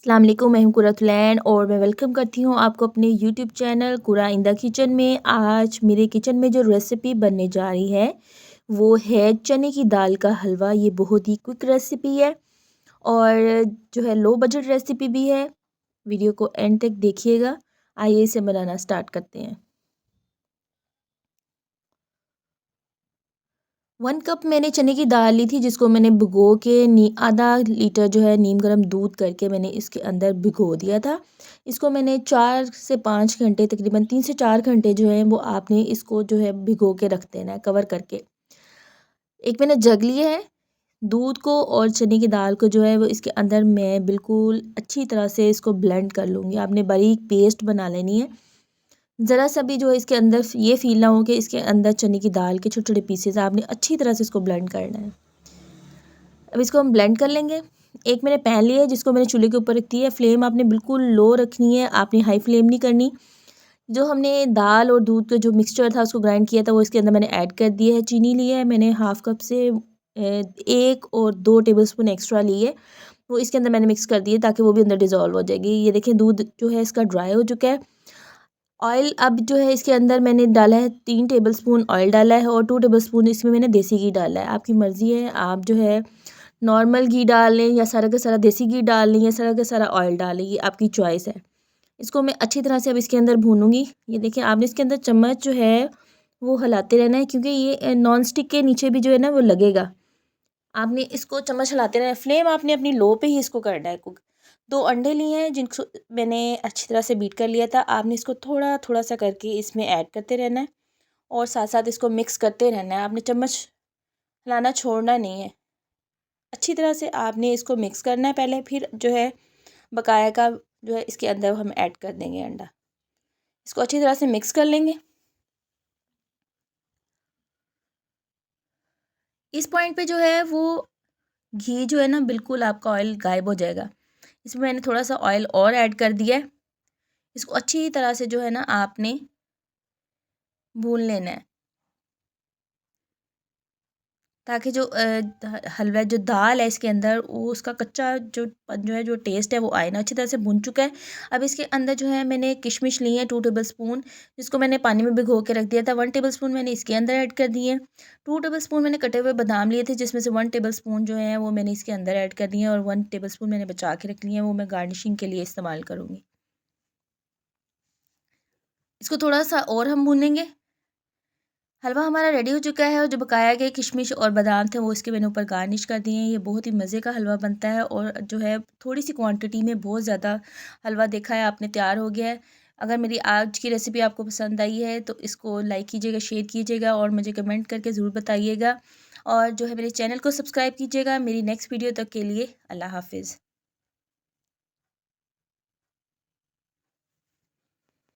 अस्सलाम वालेकुम, मैं हूं कुरतुलैन और मैं वेलकम करती हूं आपको अपने यूट्यूब चैनल कुरा इन द किचन में। आज मेरे किचन में जो रेसिपी बनने जा रही है वो है चने की दाल का हलवा। ये बहुत ही क्विक रेसिपी है और जो है लो बजट रेसिपी भी है। वीडियो को एंड तक देखिएगा। आइए इसे बनाना स्टार्ट करते हैं। 1 कप मैंने चने की दाल ली थी, जिसको मैंने भिगो के आधा लीटर जो है नीम गर्म दूध करके मैंने इसके अंदर भिगो दिया था। इसको मैंने 4 से 5 घंटे, तकरीबन 3 से 4 घंटे जो है वो आपने इसको जो है भिगो के रख देना है कवर करके। एक मैंने जग लिया है। दूध को और चने की दाल को जो है वो इसके अंदर मैं बिल्कुल अच्छी तरह से इसको ब्लेंड कर लूँगी। आपने बारीक पेस्ट बना लेनी है। ज़रा सा भी जो है इसके अंदर ये फ़ील ना हो कि इसके अंदर चने की दाल के छोटे छोटे पीसेस, आपने अच्छी तरह से इसको ब्लेंड करना है। अब इसको हम ब्लेंड कर लेंगे। एक मैंने पैन लिया है जिसको मैंने चूल्हे के ऊपर रख दी है। फ्लेम आपने बिल्कुल लो रखनी है, आपने हाई फ्लेम नहीं करनी। जो हमने दाल और दूध का जो मिक्सचर था उसको ग्राइंड किया था वो इसके अंदर मैंने ऐड कर दिया है। चीनी ली है मैंने हाफ़ कप से 1 और 2 टेबलस्पून एक्स्ट्रा ली है, वो इसके अंदर मैंने मिक्स कर दिए ताकि वो भी अंदर डिज़ोल्व हो जाएगी। ये देखें दूध जो है इसका ड्राई हो चुका है। ऑयल अब जो है इसके अंदर मैंने डाला है 3 टेबलस्पून ऑयल डाला है और 2 टेबलस्पून इसमें मैंने देसी घी डाला है। आपकी मर्ज़ी है, आप जो है नॉर्मल घी डाल लें या सारा का सारा देसी घी डाल लें या सारा का सारा ऑयल डाल लें, ये आपकी चॉइस है। इसको मैं अच्छी तरह से अब इसके अंदर भूनूंगी। ये देखिए आपने इसके अंदर चम्मच जो है वो हिलाते रहना है, क्योंकि ये नॉन स्टिक के नीचे भी जो है ना वो लगेगा। आपने इसको चम्मच हिलाते रहना है। फ्लेम आपने अपनी लो पे ही इसको करना है कुक। 2 अंडे लिए हैं जिनको मैंने अच्छी तरह से बीट कर लिया था। आपने इसको थोड़ा थोड़ा सा करके इसमें ऐड करते रहना है और साथ साथ इसको मिक्स करते रहना है। आपने चम्मच हिलाना छोड़ना नहीं है। अच्छी तरह से आपने इसको मिक्स करना है पहले, फिर जो है बकाया का जो है इसके अंदर हम ऐड कर देंगे अंडा। इसको अच्छी तरह से मिक्स कर लेंगे। इस पॉइंट पे जो है वो घी जो है ना बिल्कुल आपका ऑयल गायब हो जाएगा। इसमें मैंने थोड़ा सा ऑयल और ऐड कर दिया है। इसको अच्छी तरह से जो है ना आपने भून लेना है, ताकि जो हलवा जो दाल है इसके अंदर वो उसका कच्चा जो है जो टेस्ट है वो आए ना। अच्छी तरह से भून चुका है। अब इसके अंदर जो है मैंने किशमिश ली है 2 टेबलस्पून, जिसको मैंने पानी में भिगो के रख दिया था। 1 टेबलस्पून मैंने इसके अंदर ऐड कर दिए। 2 टेबलस्पून मैंने कटे हुए बादाम लिए थे, जिसमें से 1 टेबलस्पून जो है वो मैंने इसके अंदर ऐड कर दिए और 1 टेबलस्पून मैंने बचा के रख लिए हैं, वो मैं गार्निशिंग के लिए इस्तेमाल करूँगी। इसको थोड़ा सा और हम भूनेंगे। हलवा हमारा रेडी हो चुका है और जो बकाया गए किशमिश और बादाम थे वो इसके मैंने ऊपर गार्निश कर दिए हैं। ये बहुत ही मज़े का हलवा बनता है और जो है थोड़ी सी क्वांटिटी में बहुत ज़्यादा हलवा देखा है आपने तैयार हो गया है। अगर मेरी आज की रेसिपी आपको पसंद आई है तो इसको लाइक कीजिएगा, शेयर कीजिएगा और मुझे कमेंट करके ज़रूर बताइएगा। और जो है मेरे चैनल को सब्सक्राइब कीजिएगा। मेरी नेक्स्ट वीडियो तक के लिए अल्लाह हाफिज़।